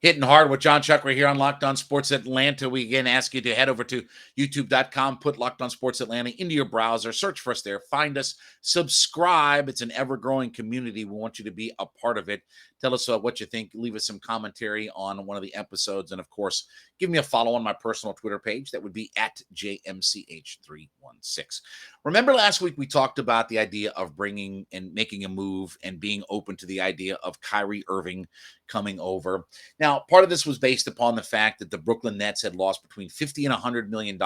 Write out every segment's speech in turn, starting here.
Hitting hard with Jon Chuckery here on Locked On Sports Atlanta. We again ask you to head over to youtube.com, put Locked On Sports Atlanta into your browser, search for us there, find us, subscribe. It's an ever-growing community. We want you to be a part of it. Tell us what you think. Leave us some commentary on one of the episodes. And of course, give me a follow on my personal Twitter page. That would be at JMCH316. Remember last week we talked about the idea of bringing and making a move and being open to the idea of Kyrie Irving coming over. Now, part of this was based upon the fact that the Brooklyn Nets had lost between $50 and $100 million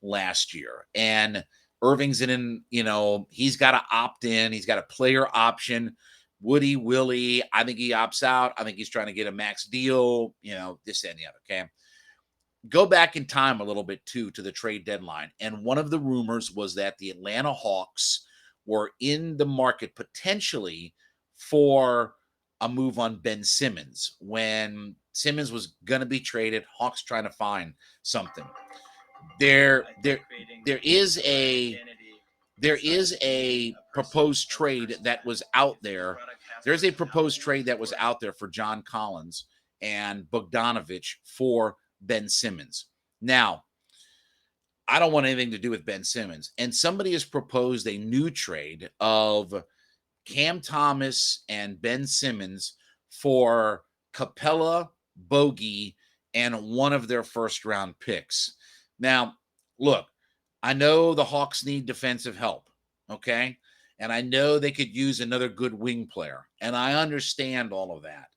last year. And Irving's he's got to opt in. He's got a player option. Woody, Willie, I think he opts out. I think he's trying to get a max deal, this and the other, okay? Go back in time a little bit, too, to the trade deadline. And one of the rumors was that the Atlanta Hawks were in the market potentially for a move on Ben Simmons. When Simmons was going to be traded, Hawks trying to find something. There is a proposed trade that was out there. There's a proposed trade that was out there for John Collins and Bogdanovich for Ben Simmons. Now, I don't want anything to do with Ben Simmons. And somebody has proposed a new trade of Cam Thomas and Ben Simmons for Capella, Bogey, and one of their first-round picks. Now, look, I know the Hawks need defensive help, okay? And I know they could use another good wing player, and I understand all of that.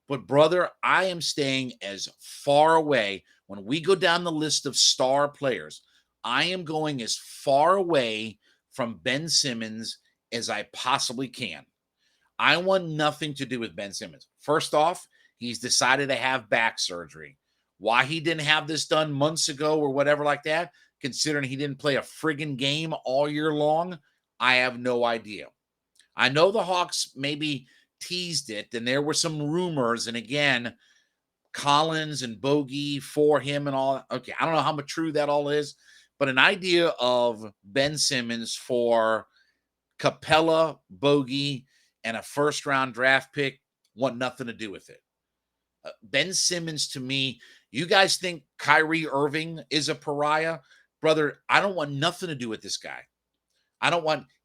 But, brother, I am staying as far away. When we go down the list of star players, I am going as far away from Ben Simmons as I possibly can. I want nothing to do with Ben Simmons. First off, he's decided to have back surgery. Why he didn't have this done months ago or whatever like that, considering he didn't play a friggin' game all year long, I have no idea. I know the Hawks maybe teased it, and there were some rumors, and again, Collins and Bogey for him and all. Okay, I don't know how much true that all is, but an idea of Ben Simmons for Capella, Bogey, and a first-round draft pick want nothing to do with it. Ben Simmons, to me, you guys think Kyrie Irving is a pariah? Brother, I don't want nothing to do with this guy.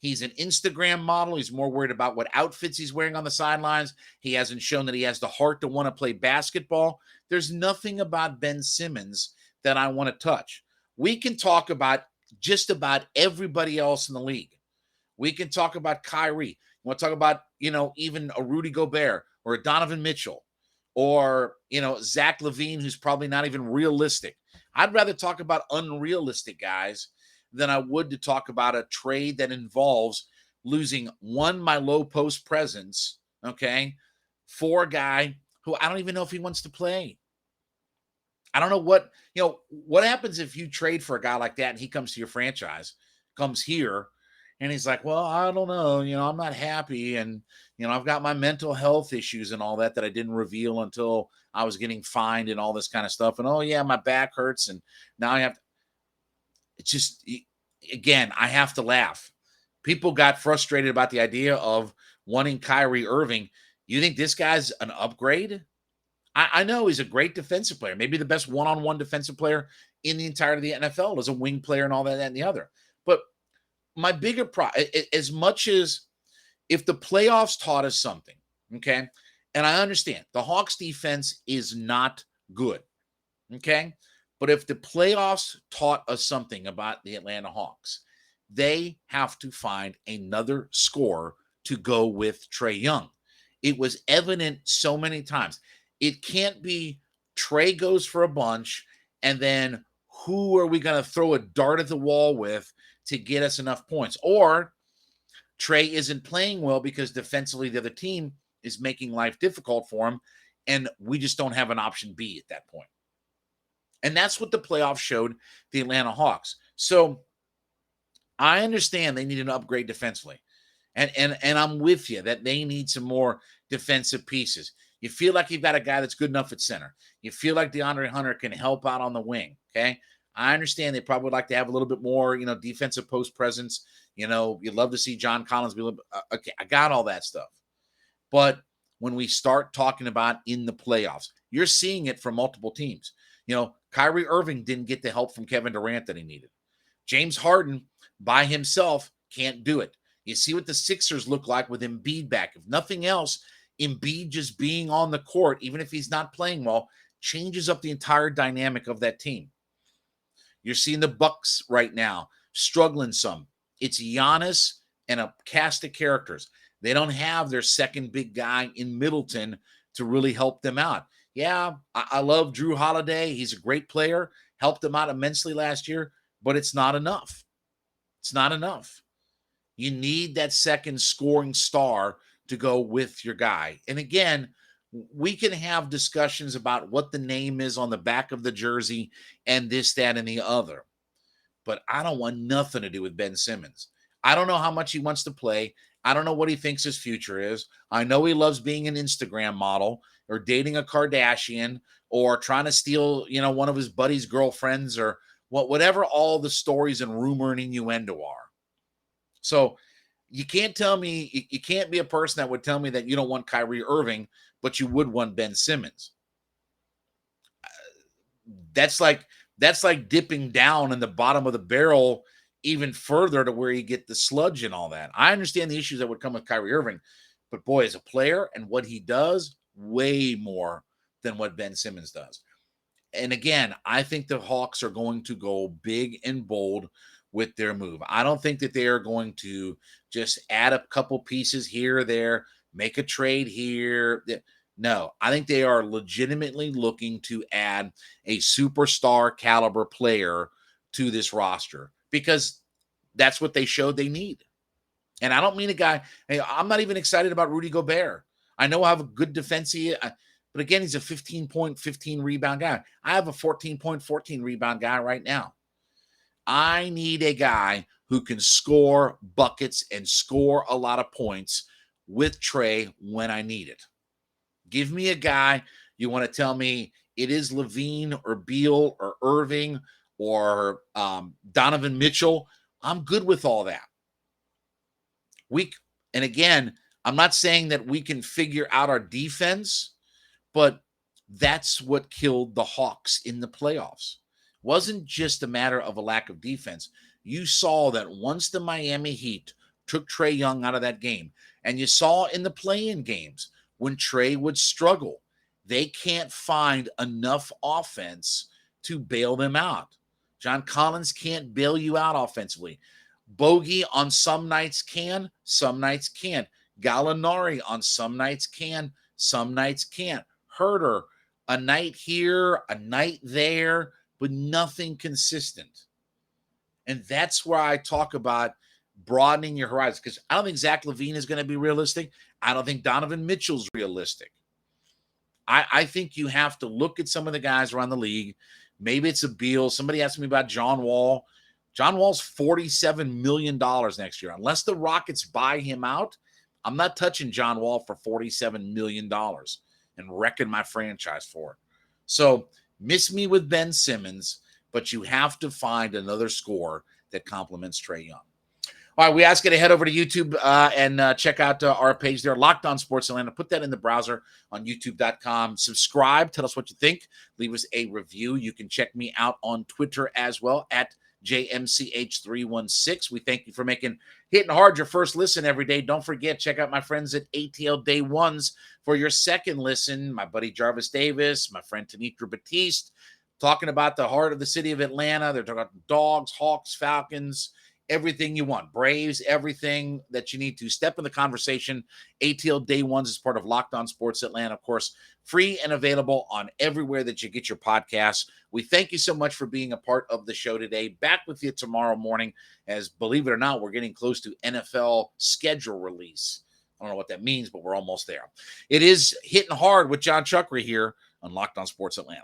He's an Instagram model. He's more worried about what outfits he's wearing on the sidelines. He hasn't shown that he has the heart to want to play basketball. There's nothing about Ben Simmons that I want to touch. We can talk about just about everybody else in the league. We can talk about Kyrie. You want to talk about, even a Rudy Gobert or a Donovan Mitchell or, Zach LaVine, who's probably not even realistic. I'd rather talk about unrealistic guys than I would to talk about a trade that involves losing my low post presence, okay, for a guy who I don't even know if he wants to play. I don't know what happens if you trade for a guy like that and he comes to your franchise, comes here, and he's like, well, I don't know, I'm not happy. And, I've got my mental health issues and all that I didn't reveal until I was getting fined and all this kind of stuff. And, oh, yeah, my back hurts. And now I have to. It's just, again, I have to laugh. People got frustrated about the idea of wanting Kyrie Irving. You think this guy's an upgrade? I know he's a great defensive player, maybe the best one-on-one defensive player in the entirety of the NFL as a wing player and all that and the other. But my bigger problem, as much as if the playoffs taught us something, okay, and I understand the Hawks defense is not good, okay, but if the playoffs taught us something about the Atlanta Hawks, they have to find another scorer to go with Trae Young. It was evident so many times. It can't be Trae goes for a bunch, and then who are we going to throw a dart at the wall with to get us enough points? Or Trae isn't playing well because defensively the other team is making life difficult for him, and we just don't have an option B at that point. And that's what the playoffs showed the Atlanta Hawks. So I understand they need an upgrade defensively. And I'm with you that they need some more defensive pieces. You feel like you've got a guy that's good enough at center. You feel like DeAndre Hunter can help out on the wing, okay? I understand they probably would like to have a little bit more, defensive post presence. You'd love to see John Collins be a little bit, okay, I got all that stuff. But when we start talking about in the playoffs. You're seeing it from multiple teams. Kyrie Irving didn't get the help from Kevin Durant that he needed. James Harden by himself can't do it. You see what the Sixers look like with Embiid back. If nothing else, Embiid just being on the court, even if he's not playing well, changes up the entire dynamic of that team. You're seeing the Bucks right now struggling some. It's Giannis and a cast of characters. They don't have their second big guy in Middleton to really help them out. Yeah, I love Drew Holiday. He's a great player. Helped them out immensely last year, but it's not enough. It's not enough. You need that second scoring star to go with your guy. And again, we can have discussions about what the name is on the back of the jersey and this, that, and the other. But I don't want nothing to do with Ben Simmons. I don't know how much he wants to play. I don't know what he thinks his future is. I know he loves being an Instagram model or dating a Kardashian or trying to steal, one of his buddy's girlfriends or whatever all the stories and rumor and innuendo are. So you can't tell me, you can't be a person that would tell me that you don't want Kyrie Irving, but you would want Ben Simmons. That's like dipping down in the bottom of the barrel even further to where you get the sludge and all that. I understand the issues that would come with Kyrie Irving, but boy, as a player and what he does, way more than what Ben Simmons does. And again, I think the Hawks are going to go big and bold with their move. I don't think that they are going to just add a couple pieces here or there, make a trade here. No, I think they are legitimately looking to add a superstar caliber player to this roster because that's what they showed they need. And I don't mean a guy, I'm not even excited about Rudy Gobert. I know I have a good defensive, but again, he's a 15-point, 15 rebound guy. I have a 14-point, 14 rebound guy right now. I need a guy who can score buckets and score a lot of points with Trey when I need it. Give me a guy, you want to tell me it is Levine or Beal or Irving or Donovan Mitchell. I'm good with all that. And again, I'm not saying that we can figure out our defense, but that's what killed the Hawks in the playoffs. It wasn't just a matter of a lack of defense. You saw that once the Miami Heat took Trae Young out of that game, and you saw in the play-in games when Trae would struggle, they can't find enough offense to bail them out. John Collins can't bail you out offensively. Bogey on some nights can, some nights can't. Gallinari on some nights can, some nights can't. Herter, a night here, a night there, but nothing consistent. And that's where I talk about broadening your horizons, because I don't think Zach LaVine is going to be realistic. I don't think Donovan Mitchell's realistic. I think you have to look at some of the guys around the league. Maybe it's a Beal. Somebody asked me about John Wall. John Wall's $47 million next year. Unless the Rockets buy him out, I'm not touching John Wall for $47 million and wrecking my franchise for it. So miss me with Ben Simmons, but you have to find another scorer that complements Trae Young. All right, we ask you to head over to YouTube and check out our page there, Locked On Sports Atlanta. Put that in the browser on youtube.com. Subscribe. Tell us what you think. Leave us a review. You can check me out on Twitter as well at JMCH316. We thank you for making Hittin' Hard your first listen every day. Don't forget, check out my friends at ATL Day Ones for your second listen. My buddy Jarvis Davis, my friend Tanitra Batiste, talking about the heart of the city of Atlanta. They're talking about dogs, Hawks, Falcons, everything you want. Braves, everything that you need to step in the conversation. ATL Day Ones is part of Locked On Sports Atlanta. Of course, free and available on everywhere that you get your podcasts. We thank you so much for being a part of the show today. Back with you tomorrow morning, as believe it or not, we're getting close to NFL schedule release. I don't know what that means, but we're almost there. It is Hittin' Hard with Jon Chuckery here on Locked On Sports Atlanta.